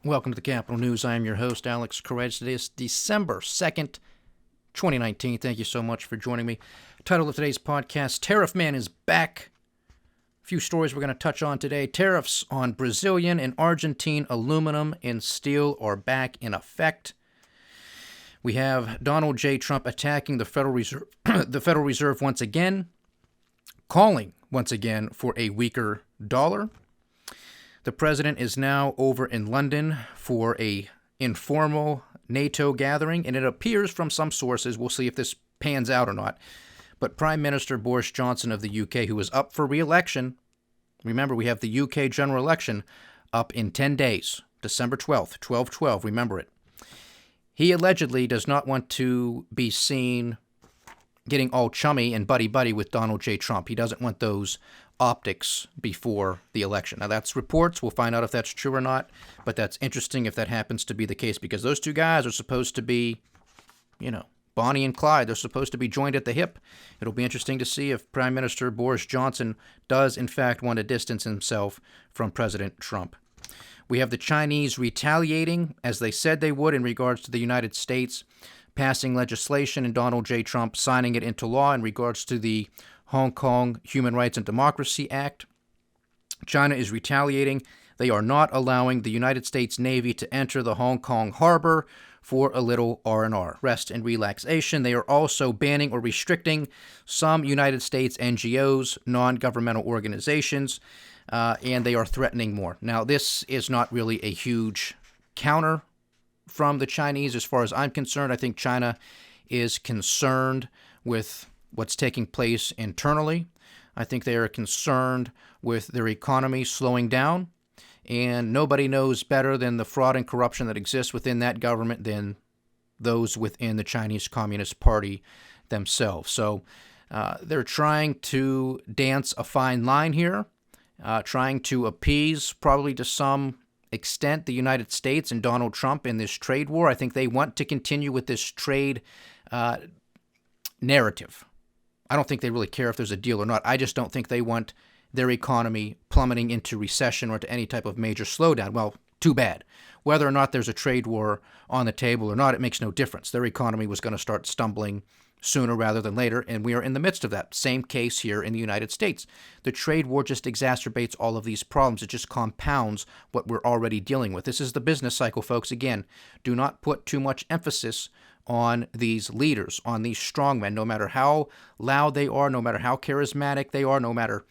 Welcome to the Capital News. I am your host, Alex Courage. Today is December 2nd, 2019. Thank you so much for joining me. Title of today's podcast, Tariff Man is back. A few stories we're going to touch on today. Tariffs on Brazilian and Argentine aluminum and steel are back in effect. We have Donald J. Trump attacking the Federal Reserve, the Federal Reserve once again, calling once again for a weaker dollar. The president is now over in London for a informal NATO gathering, and it appears from some sources, we'll see if this pans out or not, but Prime Minister Boris Johnson of the UK, who is up for re-election, remember we have the UK general election up in 10 days, December 12th, 12/12, remember it. He allegedly does not want to be seen getting all chummy and buddy-buddy with Donald J. Trump. He doesn't want those optics before the election. Now, that's reports. We'll find out if that's true or not, but that's interesting if that happens to be the case because those two guys are supposed to be, Bonnie and Clyde. They're supposed to be joined at the hip. It'll be interesting to see if Prime Minister Boris Johnson does, in fact, want to distance himself from President Trump. We have the Chinese retaliating, as they said they would in regards to the United States, passing legislation and Donald J. Trump signing it into law in regards to the Hong Kong Human Rights and Democracy Act. China is retaliating. They are not allowing the United States Navy to enter the Hong Kong harbor for a little R&R, rest and relaxation. They are also banning or restricting some United States NGOs, non-governmental organizations, and they are threatening more. Now, this is not really a huge counter from the Chinese as far as I'm concerned. I think China is concerned with what's taking place internally. I think they are concerned with their economy slowing down, and nobody knows better than the fraud and corruption that exists within that government than those within the Chinese Communist Party themselves. So they're trying to dance a fine line here, trying to appease probably to some extent the United States and Donald Trump in this trade war. I think they want to continue with this trade narrative. I don't think they really care if there's a deal or not. I just don't think they want their economy plummeting into recession or to any type of major slowdown. Well, too bad. Whether or not there's a trade war on the table or not, it makes no difference. Their economy was going to start stumbling sooner rather than later, and we are in the midst of that. Same case here in the United States. The trade war just exacerbates all of these problems. It just compounds what we're already dealing with. This is the business cycle, folks. Again, do not put too much emphasis on these leaders, on these strongmen, no matter how loud they are, no matter how charismatic they are, no matter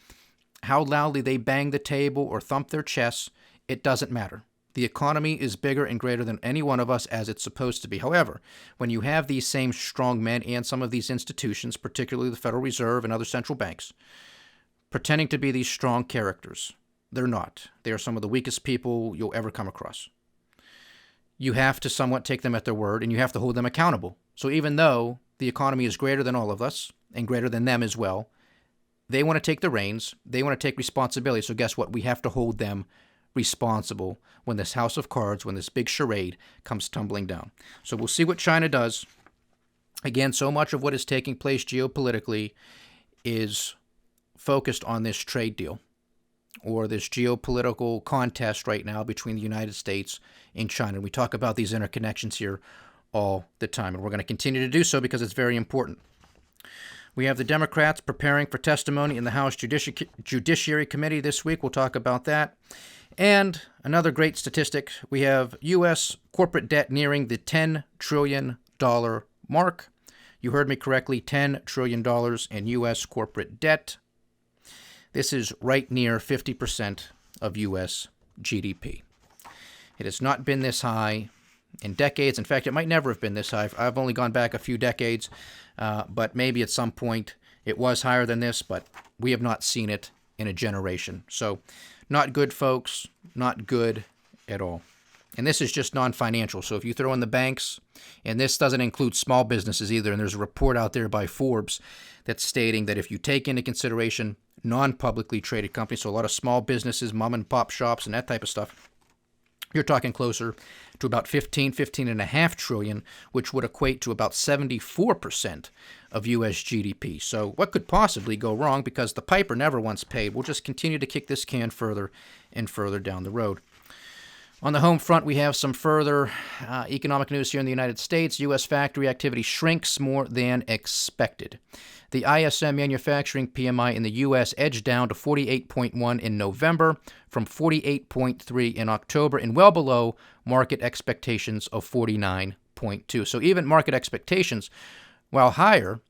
how loudly they bang the table or thump their chests, it doesn't matter. The economy is bigger and greater than any one of us as it's supposed to be. However, when you have these same strong men and some of these institutions, particularly the Federal Reserve and other central banks, pretending to be these strong characters, they're not. They are some of the weakest people you'll ever come across. You have to somewhat take them at their word, and you have to hold them accountable. So even though the economy is greater than all of us, and greater than them as well, they want to take the reins. They want to take responsibility. So guess what? We have to hold them responsible when this house of cards, when this big charade comes tumbling down. So we'll see what China does. Again, so much of what is taking place geopolitically is focused on this trade deal, or this geopolitical contest right now between the United States and China. We talk about these interconnections here all the time, and we're going to continue to do so because it's very important. We have the Democrats preparing for testimony in the House Judiciary Committee this week. We'll talk about that. And another great statistic, we have U.S. corporate debt nearing the $10 trillion mark. You heard me correctly, $10 trillion in U.S. corporate debt. This is right near 50% of U.S. GDP. It has not been this high in decades. In fact, it might never have been this high. I've only gone back a few decades, but maybe at some point it was higher than this, but we have not seen it in a generation. So not good, folks. Not good at all. And this is just non-financial. So if you throw in the banks, and this doesn't include small businesses either, and there's a report out there by Forbes that's stating that if you take into consideration non-publicly traded companies, so a lot of small businesses, mom and pop shops, and that type of stuff, you're talking closer to about 15.5 trillion, which would equate to about 74% of U.S. GDP. So what could possibly go wrong? Because the piper never once paid. We'll just continue to kick this can further and further down the road. On the home front, we have some further economic news here in the United States. U.S. factory activity shrinks more than expected. The ISM manufacturing PMI in the U.S. edged down to 48.1 in November from 48.3 in October, and well below market expectations of 49.2. So even market expectations, while higher,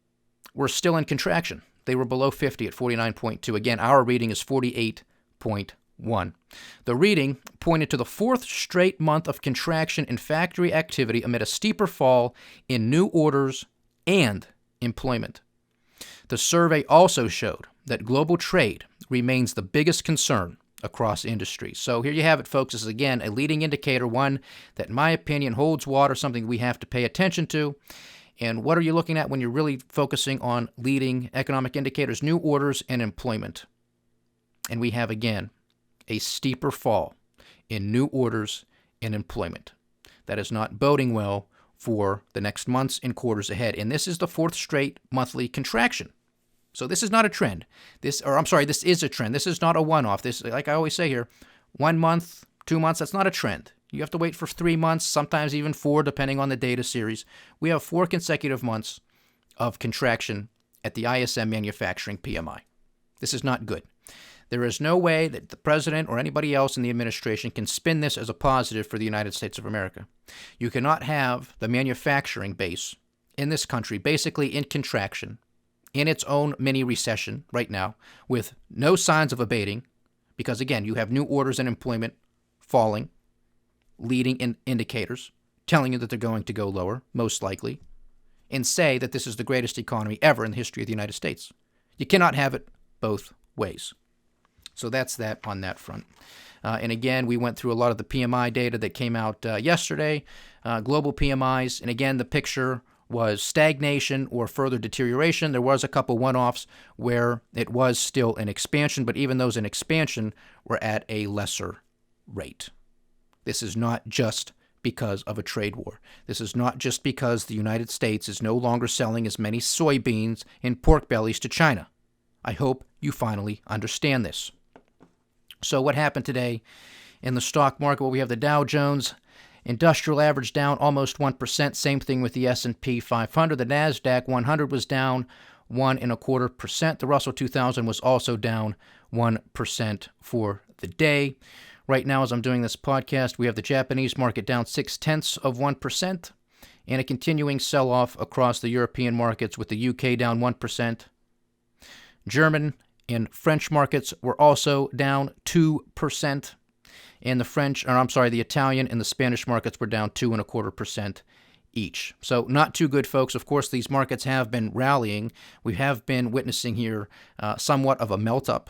were still in contraction. They were below 50 at 49.2. Again, our reading is 48.1. The reading pointed to the fourth straight month of contraction in factory activity amid a steeper fall in new orders and employment. The survey also showed that global trade remains the biggest concern across industries. So here you have it, folks. This is, again, a leading indicator, one that, in my opinion, holds water, something we have to pay attention to. And what are you looking at when you're really focusing on leading economic indicators? New orders and employment. And we have, again, a steeper fall in new orders and employment. That is not boding well for the next months and quarters ahead. And this is the fourth straight monthly contraction. So this is not a trend. This is a trend. This is not a one-off. This, like I always say here, 1 month, 2 months, that's not a trend. You have to wait for 3 months, sometimes even 4, depending on the data series. We have 4 consecutive months of contraction at the ISM manufacturing PMI. This is not good. There is no way that the president or anybody else in the administration can spin this as a positive for the United States of America. You cannot have the manufacturing base in this country basically in contraction, in its own mini recession right now, with no signs of abating, because again, you have new orders and employment falling, leading indicators telling you that they're going to go lower, most likely, and say that this is the greatest economy ever in the history of the United States. You cannot have it both ways. So that's that on that front. And again, we went through a lot of the PMI data that came out yesterday, global PMIs, and again, the picture was stagnation or further deterioration. There was a couple one-offs where it was still an expansion, but even those in expansion were at a lesser rate. This is not just because of a trade war. This is not just because the United States is no longer selling as many soybeans and pork bellies to China. I hope you finally understand this. So what happened today in the stock market? Well, we have the Dow Jones Industrial Average down almost 1%. Same thing with the S&P 500. The NASDAQ 100 was down 1.25%. The Russell 2000 was also down 1% for the day. Right now, as I'm doing this podcast, we have the Japanese market down 0.6%, and a continuing sell-off across the European markets, with the UK down 1%. German and French markets were also down 2%, and the Italian and the Spanish markets were down 2.25% each. So not too good, folks. Of course, these markets have been rallying. We have been witnessing here somewhat of a melt-up.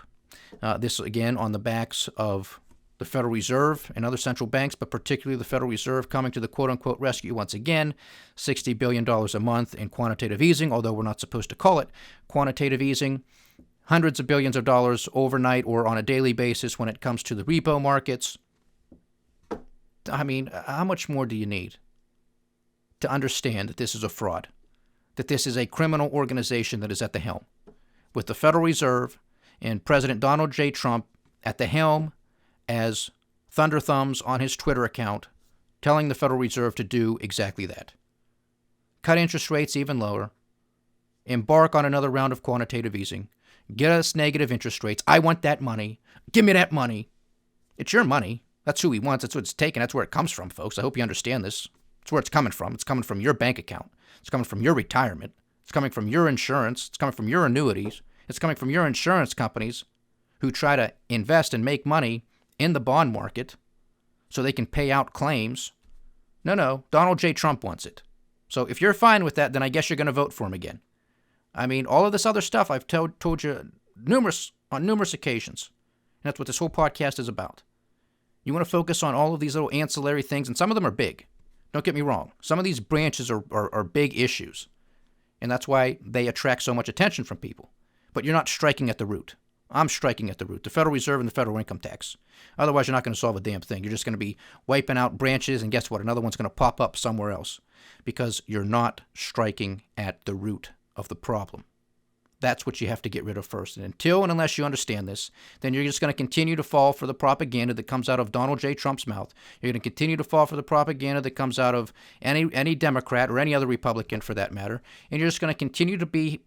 This, again, on the backs of the Federal Reserve and other central banks, but particularly the Federal Reserve coming to the quote-unquote rescue once again. $60 billion a month in quantitative easing, although we're not supposed to call it quantitative easing. Hundreds of billions of dollars overnight or on a daily basis when it comes to the repo markets. I mean, how much more do you need to understand that this is a fraud, that this is a criminal organization that is at the helm, with the Federal Reserve and President Donald J. Trump at the helm as thunder thumbs on his Twitter account, telling the Federal Reserve to do exactly that. Cut interest rates even lower, embark on another round of quantitative easing, get us negative interest rates. I want that money. Give me that money. It's your money. That's who he wants. That's what it's taken. That's where it comes from, folks. I hope you understand this. It's where it's coming from. It's coming from your bank account. It's coming from your retirement. It's coming from your insurance. It's coming from your annuities. It's coming from your insurance companies who try to invest and make money in the bond market so they can pay out claims. No, Donald J. Trump wants it. So if you're fine with that, then I guess you're going to vote for him again. I mean, all of this other stuff I've told you on numerous occasions. And that's what this whole podcast is about. You want to focus on all of these little ancillary things, and some of them are big. Don't get me wrong. Some of these branches are big issues, and that's why they attract so much attention from people. But you're not striking at the root. I'm striking at the root, the Federal Reserve and the federal income tax. Otherwise, you're not going to solve a damn thing. You're just going to be wiping out branches, and guess what? Another one's going to pop up somewhere else because you're not striking at the root of the problem. That's what you have to get rid of first. And until and unless you understand this, then you're just going to continue to fall for the propaganda that comes out of Donald J. Trump's mouth. You're going to continue to fall for the propaganda that comes out of any Democrat or any other Republican for that matter. And you're just going to continue to be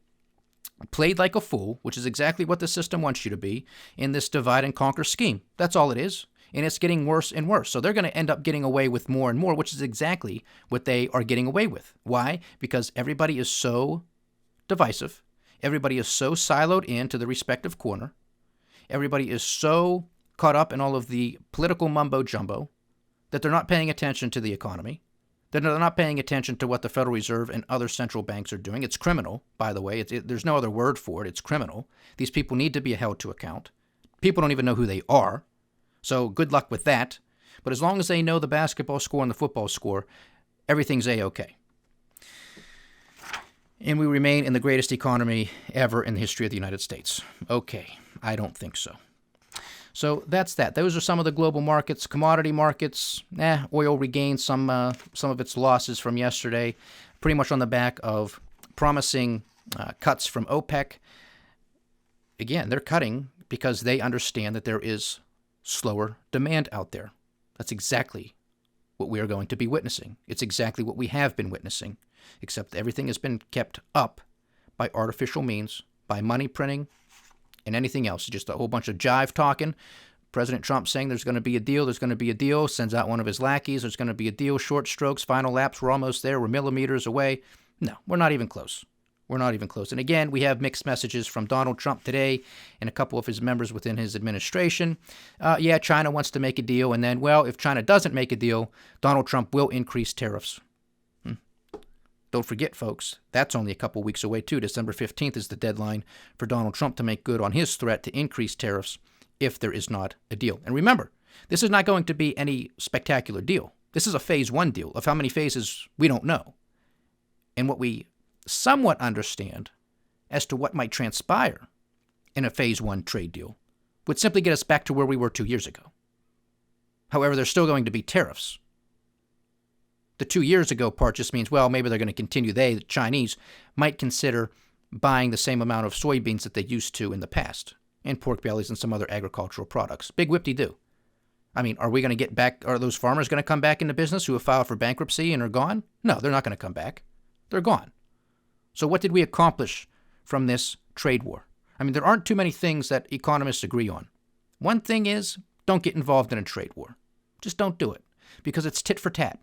played like a fool, which is exactly what the system wants you to be, in this divide and conquer scheme. That's all it is. And it's getting worse and worse. So they're going to end up getting away with more and more, which is exactly what they are getting away with. Why? Because everybody is so divisive. Everybody is so siloed into the respective corner. Everybody is so caught up in all of the political mumbo-jumbo that they're not paying attention to the economy. They're not paying attention to what the Federal Reserve and other central banks are doing. It's criminal, by the way. There's no other word for it. It's criminal. These people need to be held to account. People don't even know who they are. So good luck with that. But as long as they know the basketball score and the football score, everything's A-okay. And we remain in the greatest economy ever in the history of the United States. Okay, I don't think so. So that's that. Those are some of the global markets. Commodity markets, oil regained some of its losses from yesterday, pretty much on the back of promising cuts from OPEC. Again, they're cutting because they understand that there is slower demand out there. That's exactly what we are going to be witnessing. It's exactly what we have been witnessing, except everything has been kept up by artificial means, by money printing, and anything else. Just a whole bunch of jive talking. President Trump saying there's going to be a deal, sends out one of his lackeys, there's going to be a deal, short strokes, final laps, we're almost there, we're millimeters away. No, we're not even close. We're not even close. And again, we have mixed messages from Donald Trump today and a couple of his members within his administration. China wants to make a deal, and then, well, if China doesn't make a deal, Donald Trump will increase tariffs. Don't forget, folks, that's only a couple weeks away, too. December 15th is the deadline for Donald Trump to make good on his threat to increase tariffs if there is not a deal. And remember, this is not going to be any spectacular deal. This is a phase one deal. Of how many phases, we don't know. And what we somewhat understand as to what might transpire in a phase one trade deal would simply get us back to where we were 2 years ago. However, there's still going to be tariffs. The 2 years ago part just means, well, maybe they're going to continue. The Chinese, might consider buying the same amount of soybeans that they used to in the past, and pork bellies and some other agricultural products. Big whip-de-doo. I mean, are we going to get back? Are those farmers going to come back into business who have filed for bankruptcy and are gone? No, they're not going to come back. They're gone. So what did we accomplish from this trade war? I mean, there aren't too many things that economists agree on. One thing is, don't get involved in a trade war. Just don't do it, because it's tit for tat.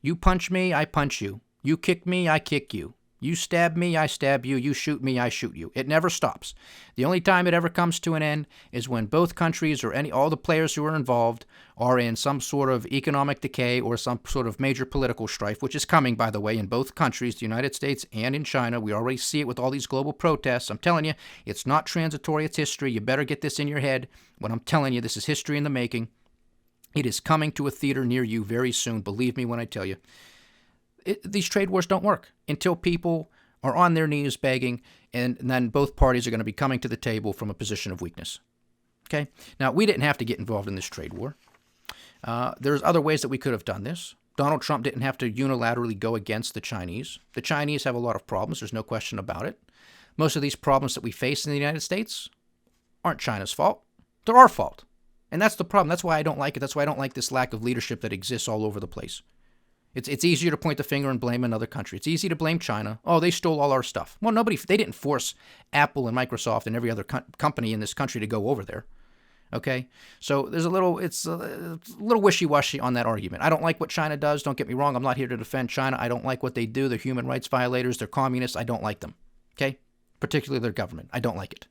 You punch me, I punch you. You kick me, I kick you. You stab me, I stab you. You shoot me, I shoot you. It never stops. The only time it ever comes to an end is when both countries or all the players who are involved are in some sort of economic decay or some sort of major political strife, which is coming, by the way, in both countries, the United States and in China. We already see it with all these global protests. I'm telling you, it's not transitory, it's history. You better get this in your head. When I'm telling you, this is history in the making. It is coming to a theater near you very soon. Believe me when I tell you. These trade wars don't work until people are on their knees begging, and then both parties are going to be coming to the table from a position of weakness. Okay? Now, we didn't have to get involved in this trade war. There's other ways that we could have done this. Donald Trump didn't have to unilaterally go against the Chinese. The Chinese have a lot of problems. There's no question about it. Most of these problems that we face in the United States aren't China's fault. They're our fault. And that's the problem. That's why I don't like it. That's why I don't like this lack of leadership that exists all over the place. It's easier to point the finger and blame another country. It's easy to blame China. Oh, they stole all our stuff. Well, they didn't force Apple and Microsoft and every other company in this country to go over there. Okay? So it's a little wishy-washy on that argument. I don't like what China does. Don't get me wrong. I'm not here to defend China. I don't like what they do. They're human rights violators. They're communists. I don't like them. Okay? Particularly their government. I don't like it.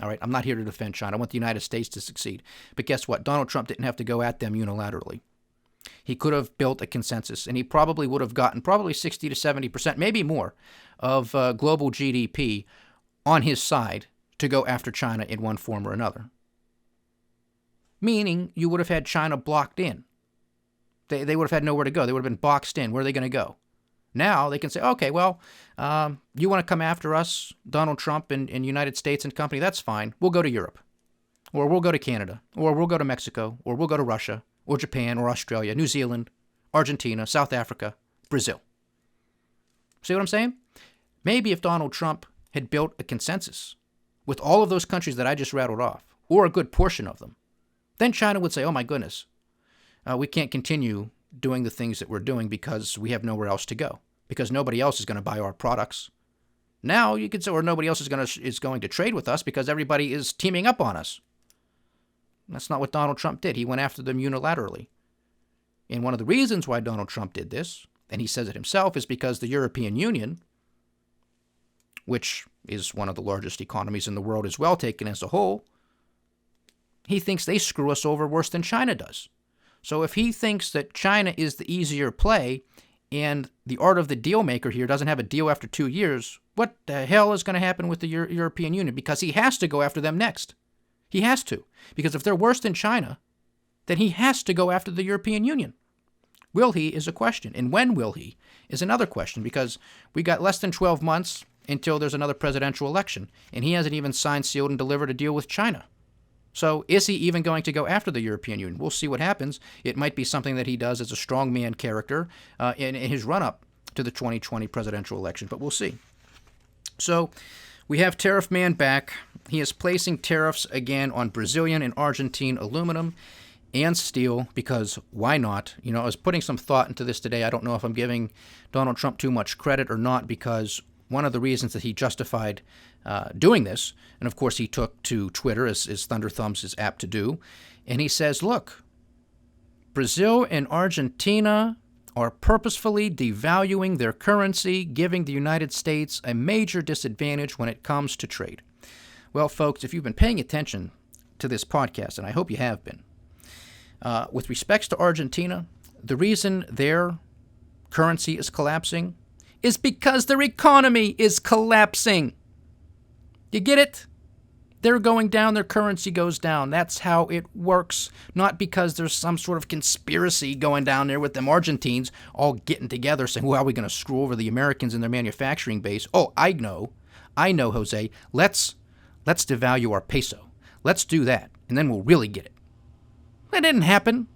All right? I'm not here to defend China. I want the United States to succeed. But guess what? Donald Trump didn't have to go at them unilaterally. He could have built a consensus, and he probably would have gotten 60 to 70%, maybe more, of global GDP on his side to go after China in one form or another. Meaning you would have had China blocked in. They would have had nowhere to go. They would have been boxed in. Where are they going to go? Now they can say, okay, well, you want to come after us, Donald Trump and United States and company, that's fine. We'll go to Europe, or we'll go to Canada, or we'll go to Mexico, or we'll go to Russia, or Japan, or Australia, New Zealand, Argentina, South Africa, Brazil. See what I'm saying? Maybe if Donald Trump had built a consensus with all of those countries that I just rattled off, or a good portion of them, then China would say, oh my goodness, we can't continue doing the things that we're doing because we have nowhere else to go, because nobody else is going to buy our products. Now you could say, or nobody else is going to trade with us because everybody is teaming up on us. That's not what Donald Trump did. He went after them unilaterally. And one of the reasons why Donald Trump did this, and he says it himself, is because the European Union, which is one of the largest economies in the world as well, taken as a whole, he thinks they screw us over worse than China does. So if he thinks that China is the easier play and the art of the deal maker here doesn't have a deal after 2 years, what the hell is going to happen with the European Union? Because he has to go after them next. He has to. Because if they're worse than China, then he has to go after the European Union. Will he is a question. And when will he is another question, because we got less than 12 months until there's another presidential election, and he hasn't even signed, sealed, and delivered a deal with China. So is he even going to go after the European Union? We'll see what happens. It might be something that he does as a strongman character in his run-up to the 2020 presidential election, but we'll see. So we have Tariff Man back. He is placing tariffs again on Brazilian and Argentine aluminum and steel, because why not? You know, I was putting some thought into this today. I don't know if I'm giving Donald Trump too much credit or not, because one of the reasons that he justified doing this, and of course he took to Twitter, as Thunder Thumbs is apt to do, and he says, look, Brazil and Argentina are purposefully devaluing their currency, giving the United States a major disadvantage when it comes to trade. Well, folks, if you've been paying attention to this podcast, and I hope you have been, with respects to Argentina, the reason their currency is collapsing is because their economy is collapsing. You get it? They're going down, their currency goes down. That's how it works. Not because there's some sort of conspiracy going down there with them Argentines all getting together saying, well, are we going to screw over the Americans in their manufacturing base? Oh, I know, Jose. Let's devalue our peso. Let's do that, and then we'll really get it. That didn't happen.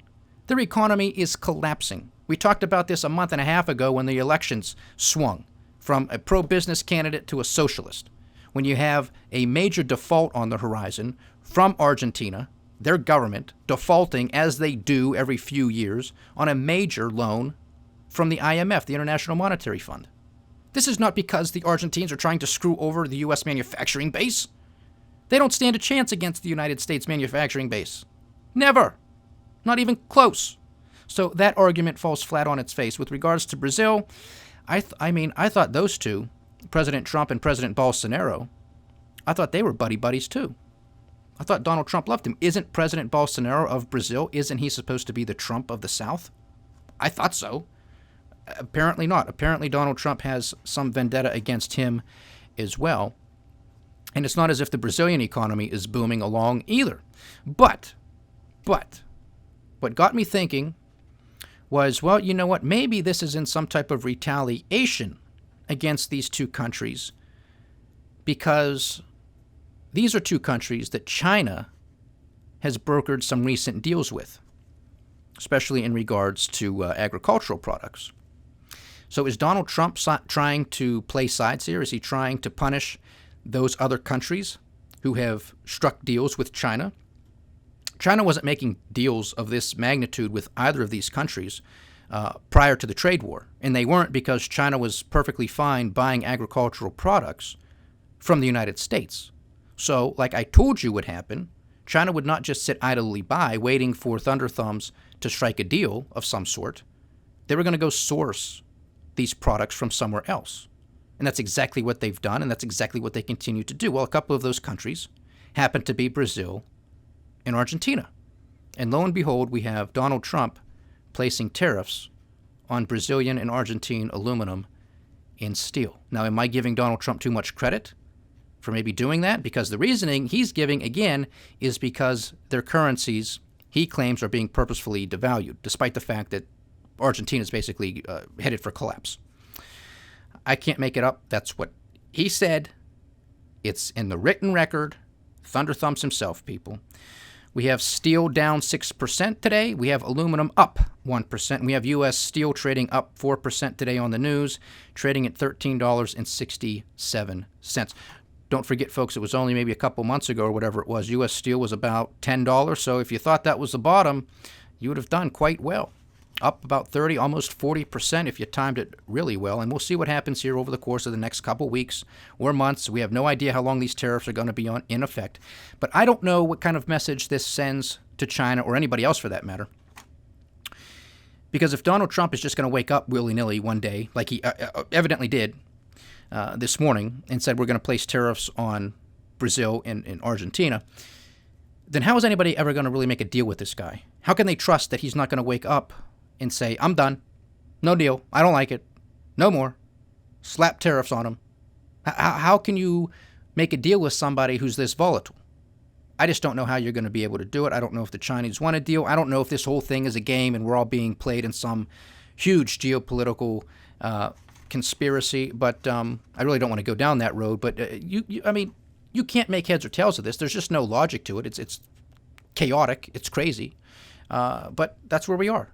Their economy is collapsing. We talked about this a month and a half ago when the elections swung from a pro-business candidate to a socialist. When you have a major default on the horizon from Argentina, their government defaulting as they do every few years on a major loan from the IMF, the International Monetary Fund. This is not because the Argentines are trying to screw over the U.S. manufacturing base. They don't stand a chance against the United States manufacturing base. Never. Not even close. So that argument falls flat on its face. With regards to Brazil, I thought those two, President Trump and President Bolsonaro, I thought they were buddies too. I thought Donald Trump loved him. Isn't President Bolsonaro of Brazil, isn't he supposed to be the Trump of the South? I thought so. Apparently not. Apparently Donald Trump has some vendetta against him as well. And it's not as if the Brazilian economy is booming along either. But, what got me thinking was, well, you know what? Maybe this is in some type of retaliation against these two countries, because these are two countries that China has brokered some recent deals with, especially in regards to agricultural products. So is Donald Trump trying to play sides here? Is he trying to punish those other countries who have struck deals with China? China wasn't making deals of this magnitude with either of these countries prior to the trade war. And they weren't, because China was perfectly fine buying agricultural products from the United States. So, like I told you would happen, China would not just sit idly by waiting for Thunder Thumbs to strike a deal of some sort. They were going to go source these products from somewhere else. And that's exactly what they've done, and that's exactly what they continue to do. Well, a couple of those countries happen to be Brazil and Argentina. And lo and behold, we have Donald Trump placing tariffs on Brazilian and Argentine aluminum and steel. Now, am I giving Donald Trump too much credit for maybe doing that? Because the reasoning he's giving, again, is because their currencies, he claims, are being purposefully devalued, despite the fact that Argentina is basically headed for collapse. I can't make it up. That's what he said. It's in the written record. Thunder Thumbs himself, people. We have steel down 6% today. We have aluminum up 1%. We have U.S. steel trading up 4% today on the news, trading at $13.67. Don't forget, folks, it was only maybe a couple months ago or whatever it was. U.S. steel was about $10. So if you thought that was the bottom, you would have done quite well. Up about 30, almost 40% if you timed it really well. And we'll see what happens here over the course of the next couple weeks or months. We have no idea how long these tariffs are going to be in effect. But I don't know what kind of message this sends to China or anybody else for that matter. Because if Donald Trump is just going to wake up willy-nilly one day, like he evidently did this morning, and said we're going to place tariffs on Brazil and Argentina, then how is anybody ever going to really make a deal with this guy? How can they trust that he's not going to wake up and say, I'm done. No deal. I don't like it. No more. Slap tariffs on him. How can you make a deal with somebody who's this volatile? I just don't know how you're going to be able to do it. I don't know if the Chinese want a deal. I don't know if this whole thing is a game and we're all being played in some huge geopolitical conspiracy. But I really don't want to go down that road. But I mean, you can't make heads or tails of this. There's just no logic to it. It's chaotic. It's crazy. But that's where we are.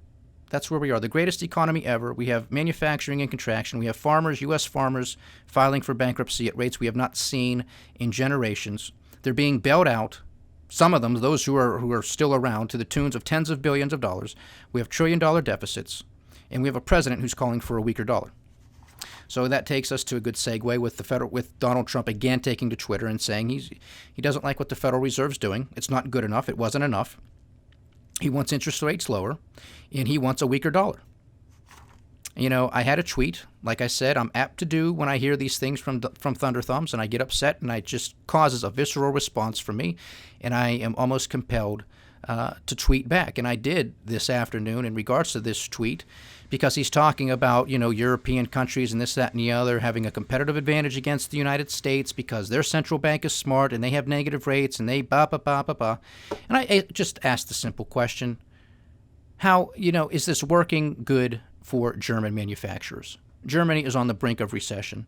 That's where we are. The greatest economy ever. We have manufacturing in contraction. We have farmers, U.S. farmers, filing for bankruptcy at rates we have not seen in generations. They're being bailed out. Some of them, those who are still around, to the tunes of tens of billions of dollars. We have trillion-dollar deficits, and we have a president who's calling for a weaker dollar. So that takes us to a good segue with Donald Trump again taking to Twitter and saying he doesn't like what the Federal Reserve's doing. It's not good enough. It wasn't enough. He wants interest rates lower, and he wants a weaker dollar. You know, I had a tweet. Like I said, I'm apt to do when I hear these things from Thunder Thumbs, and I get upset, and it just causes a visceral response from me, and I am almost compelled to tweet back. And I did this afternoon in regards to this tweet because he's talking about, you know, European countries and this, that, and the other having a competitive advantage against the United States because their central bank is smart and they have negative rates and they ba-ba-ba-ba-ba. And I just asked the simple question, how, you know, is this working good for German manufacturers? Germany is on the brink of recession.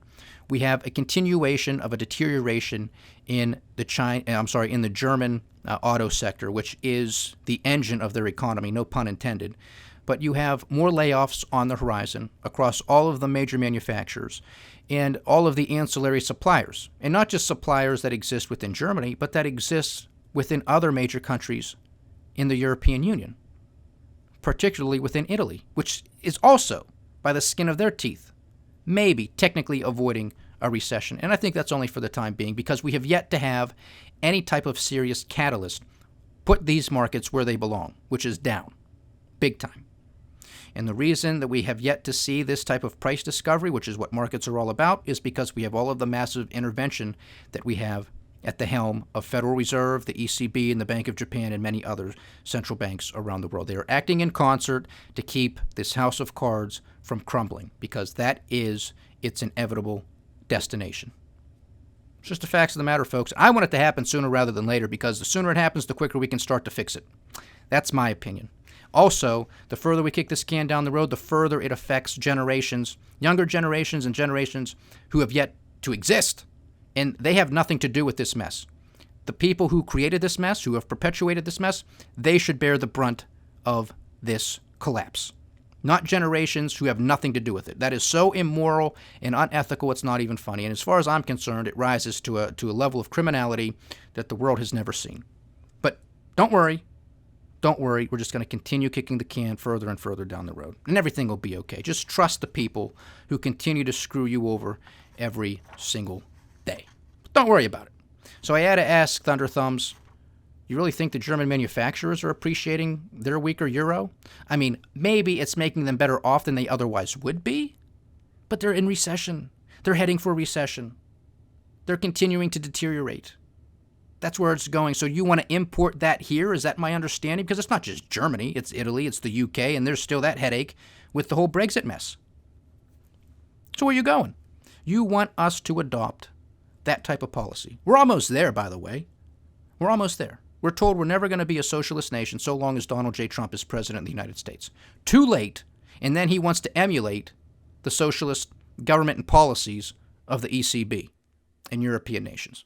We have a continuation of a deterioration in the German auto sector, which is the engine of their economy, no pun intended. But you have more layoffs on the horizon across all of the major manufacturers and all of the ancillary suppliers. And not just suppliers that exist within Germany, but that exist within other major countries in the European Union, particularly within Italy, which is also, by the skin of their teeth, maybe technically avoiding a recession. And I think that's only for the time being because we have yet to have any type of serious catalyst put these markets where they belong, which is down, big time. And the reason that we have yet to see this type of price discovery, which is what markets are all about, is because we have all of the massive intervention that we have at the helm of Federal Reserve, the ECB, and the Bank of Japan, and many other central banks around the world. They are acting in concert to keep this house of cards from crumbling because that is its inevitable destination. It's just the facts of the matter, folks. I want it to happen sooner rather than later because the sooner it happens, the quicker we can start to fix it. That's my opinion. Also, the further we kick this can down the road, the further it affects generations, younger generations and generations who have yet to exist. And they have nothing to do with this mess. The people who created this mess, who have perpetuated this mess, they should bear the brunt of this collapse. Not generations who have nothing to do with it. That is so immoral and unethical, it's not even funny. And as far as I'm concerned, it rises to a level of criminality that the world has never seen. But don't worry. Don't worry, we're just going to continue kicking the can further and further down the road. And everything will be okay. Just trust the people who continue to screw you over every single day. But don't worry about it. So I had to ask Thunder Thumbs, you really think the German manufacturers are appreciating their weaker euro? I mean, maybe it's making them better off than they otherwise would be, but they're in recession. They're heading for recession. They're continuing to deteriorate. That's where it's going. So you want to import that here? Is that my understanding? Because it's not just Germany. It's Italy. It's the UK. And there's still that headache with the whole Brexit mess. So where are you going? You want us to adopt that type of policy. We're almost there, by the way. We're almost there. We're told we're never going to be a socialist nation so long as Donald J. Trump is president of the United States. Too late. And then he wants to emulate the socialist government and policies of the ECB and European nations.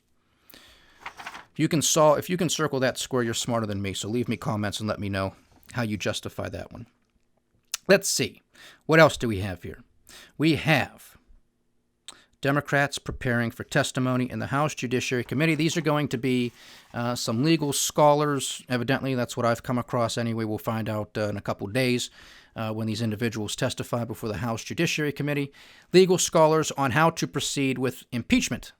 If you can circle that square, you're smarter than me. So leave me comments and let me know how you justify that one. Let's see. What else do we have here? We have Democrats preparing for testimony in the House Judiciary Committee. These are going to be some legal scholars. Evidently, that's what I've come across anyway. We'll find out in a couple days when these individuals testify before the House Judiciary Committee. Legal scholars on how to proceed with impeachment.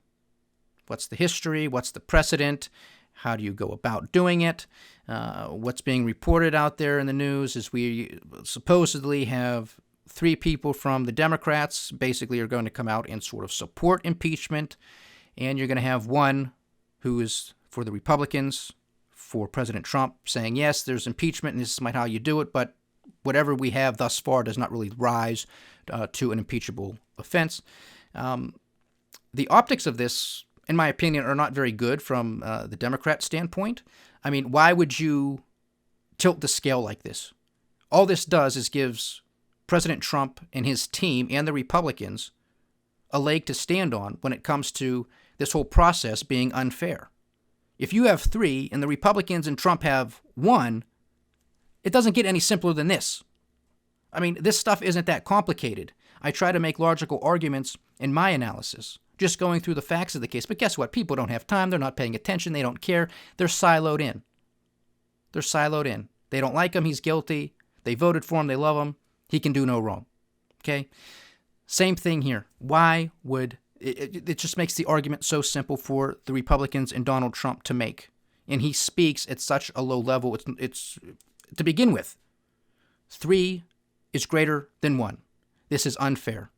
What's the history? What's the precedent? How do you go about doing it? What's being reported out there in the news is we supposedly have 3 people from the Democrats basically are going to come out and sort of support impeachment, and you're going to have one who is for the Republicans, for President Trump, saying, yes, there's impeachment, and this is how you do it, but whatever we have thus far does not really rise to an impeachable offense. The optics of this, in my opinion, are not very good from the Democrat standpoint. I mean, why would you tilt the scale like this? All this does is gives President Trump and his team and the Republicans a leg to stand on when it comes to this whole process being unfair. If you have 3 and the Republicans and Trump have 1, it doesn't get any simpler than this. I mean, this stuff isn't that complicated. I try to make logical arguments in my analysis, just going through the facts of the case. But guess what? People don't have time. They're not paying attention. They don't care. They're siloed in. They don't like him. He's guilty. They voted for him. They love him. He can do no wrong. Okay? Same thing here. Why would... It just makes the argument so simple for the Republicans and Donald Trump to make. And he speaks at such a low level. It's to begin with, 3 is greater than 1. This is unfair.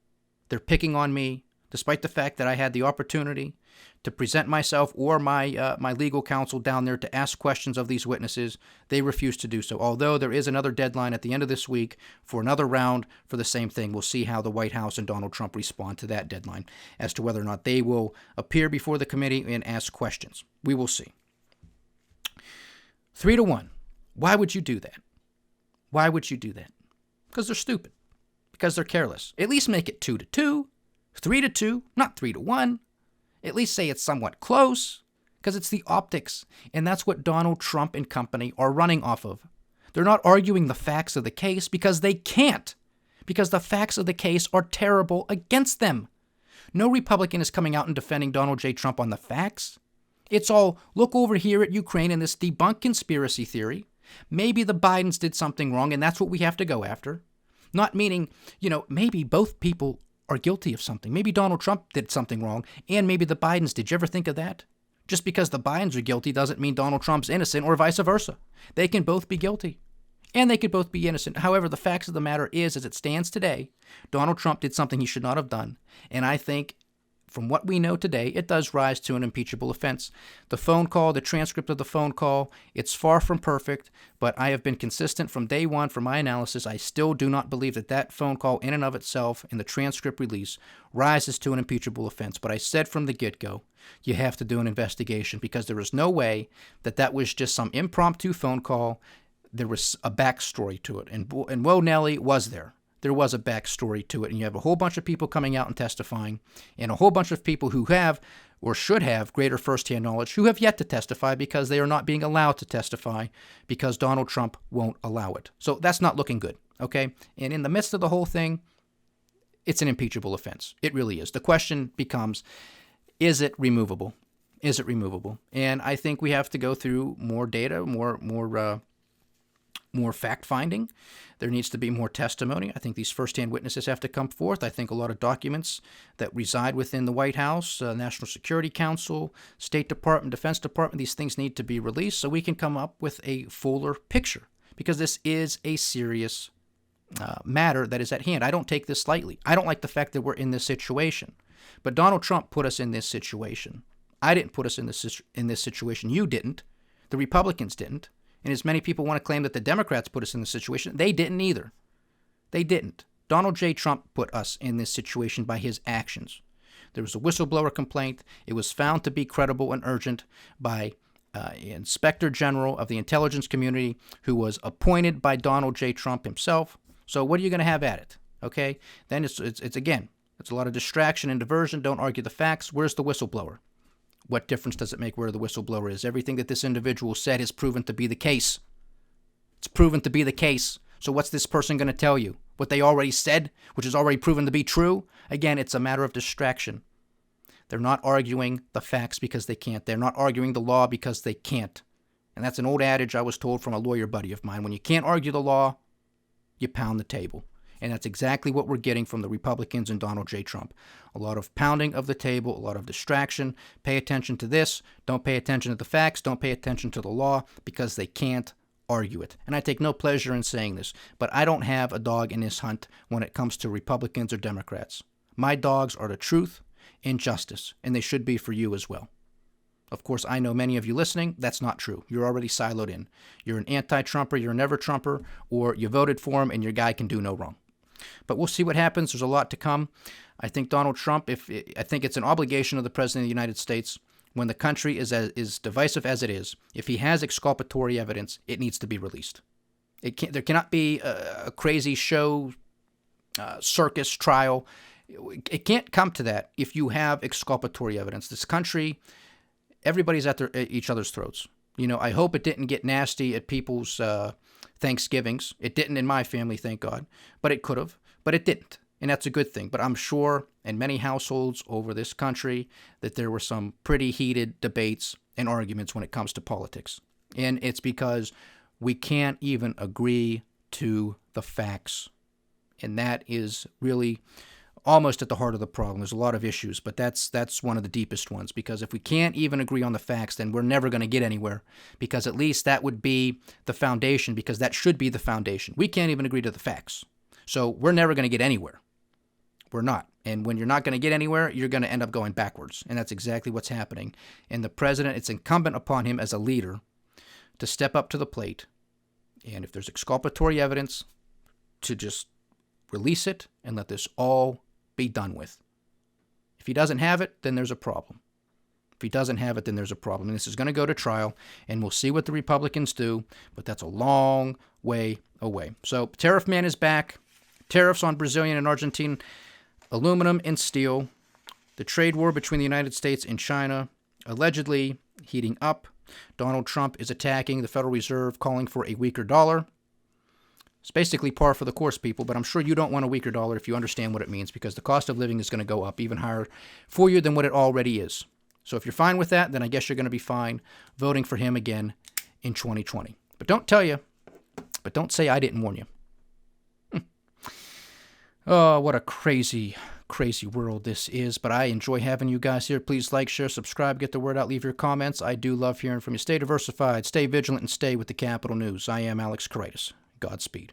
They're picking on me, despite the fact that I had the opportunity to present myself or my legal counsel down there to ask questions of these witnesses. They refused to do so, although there is another deadline at the end of this week for another round for the same thing. We'll see how the White House and Donald Trump respond to that deadline as to whether or not they will appear before the committee and ask questions. We will see. 3-1. Why would you do that? Why would you do that? Because they're stupid. Because they're careless. At least make it 2-2, 3-2, not 3-1. At least say it's somewhat close, because it's the optics, and that's what Donald Trump and company are running off of. They're not arguing the facts of the case because they can't, because the facts of the case are terrible against them. No Republican is coming out and defending Donald J. Trump on the facts. It's all, look over here at Ukraine and this debunked conspiracy theory. Maybe the Bidens did something wrong, and that's what we have to go after. Not meaning, maybe both people are guilty of something. Maybe Donald Trump did something wrong, and maybe the Bidens. Did you ever think of that? Just because the Bidens are guilty doesn't mean Donald Trump's innocent, or vice versa. They can both be guilty, and they could both be innocent. However, the facts of the matter is, as it stands today, Donald Trump did something he should not have done, and I think from what we know today, it does rise to an impeachable offense. The phone call, the transcript of the phone call, it's far from perfect, but I have been consistent from day one for my analysis. I still do not believe that that phone call in and of itself in the transcript release rises to an impeachable offense. But I said from the get-go, you have to do an investigation because there is no way that that was just some impromptu phone call. There was a backstory to it, and Whoa Nelly was there. There was a backstory to it, and you have a whole bunch of people coming out and testifying, and a whole bunch of people who have or should have greater firsthand knowledge who have yet to testify because they are not being allowed to testify because Donald Trump won't allow it. So that's not looking good, okay? And in the midst of the whole thing, it's an impeachable offense. It really is. The question becomes, is it removable? Is it removable? And I think we have to go through more data, more fact-finding. There needs to be more testimony. I think these first-hand witnesses have to come forth. I think a lot of documents that reside within the White House, National Security Council, State Department, Defense Department, these things need to be released so we can come up with a fuller picture because this is a serious matter that is at hand. I don't take this lightly. I don't like the fact that we're in this situation. But Donald Trump put us in this situation. I didn't put us in this situation. You didn't. The Republicans didn't. And as many people want to claim that the Democrats put us in this situation, they didn't either. They didn't. Donald J. Trump put us in this situation by his actions. There was a whistleblower complaint. It was found to be credible and urgent by Inspector General of the intelligence community who was appointed by Donald J. Trump himself. So what are you going to have at it? Okay? Then it's again, it's a lot of distraction and diversion. Don't argue the facts. Where's the whistleblower? What difference does it make where the whistleblower is? Everything that this individual said has proven to be the case. It's proven to be the case. So what's this person going to tell you? What they already said, which is already proven to be true? Again, it's a matter of distraction. They're not arguing the facts because they can't. They're not arguing the law because they can't. And that's an old adage I was told from a lawyer buddy of mine. When you can't argue the law, you pound the table. And that's exactly what we're getting from the Republicans and Donald J. Trump. A lot of pounding of the table, a lot of distraction. Pay attention to this. Don't pay attention to the facts. Don't pay attention to the law because they can't argue it. And I take no pleasure in saying this, but I don't have a dog in this hunt when it comes to Republicans or Democrats. My dogs are the truth and justice, and they should be for you as well. Of course, I know many of you listening, that's not true. You're already siloed in. You're an anti-Trumper, you're a never-Trumper, or you voted for him and your guy can do no wrong. But we'll see what happens. There's a lot to come. I think Donald Trump, I think it's an obligation of the President of the United States, when the country is divisive as it is, if he has exculpatory evidence, it needs to be released. There cannot be a crazy show, circus trial. It can't come to that if you have exculpatory evidence. This country, everybody's at each other's throats. You know, I hope it didn't get nasty at people's Thanksgivings. It didn't in my family, thank God. But it could have. But it didn't. And that's a good thing. But I'm sure in many households over this country that there were some pretty heated debates and arguments when it comes to politics. And it's because we can't even agree to the facts. And that is really almost at the heart of the problem. There's a lot of issues, but that's one of the deepest ones. Because if we can't even agree on the facts, then we're never going to get anywhere. Because at least that would be the foundation, because that should be the foundation. We can't even agree to the facts. So we're never going to get anywhere. We're not. And when you're not going to get anywhere, you're going to end up going backwards. And that's exactly what's happening. And the president, it's incumbent upon him as a leader to step up to the plate. And if there's exculpatory evidence, to just release it and let this all be done with. If he doesn't have it, then there's a problem. If he doesn't have it, then there's a problem. And this is going to go to trial, and we'll see what the Republicans do, but that's a long way away. So Tariff Man is back. Tariffs on Brazilian and Argentine aluminum and steel. The trade war between the United States and China allegedly heating up. Donald Trump is attacking the Federal Reserve, calling for a weaker dollar. It's basically par for the course, people, but I'm sure you don't want a weaker dollar if you understand what it means, because the cost of living is going to go up even higher for you than what it already is. So if you're fine with that, then I guess you're going to be fine voting for him again in 2020. But don't say I didn't warn you. Oh, what a crazy, crazy world this is. But I enjoy having you guys here. Please like, share, subscribe, get the word out, leave your comments. I do love hearing from you. Stay diversified, stay vigilant, and stay with the Kapital News. I am Alex Correitas. Godspeed.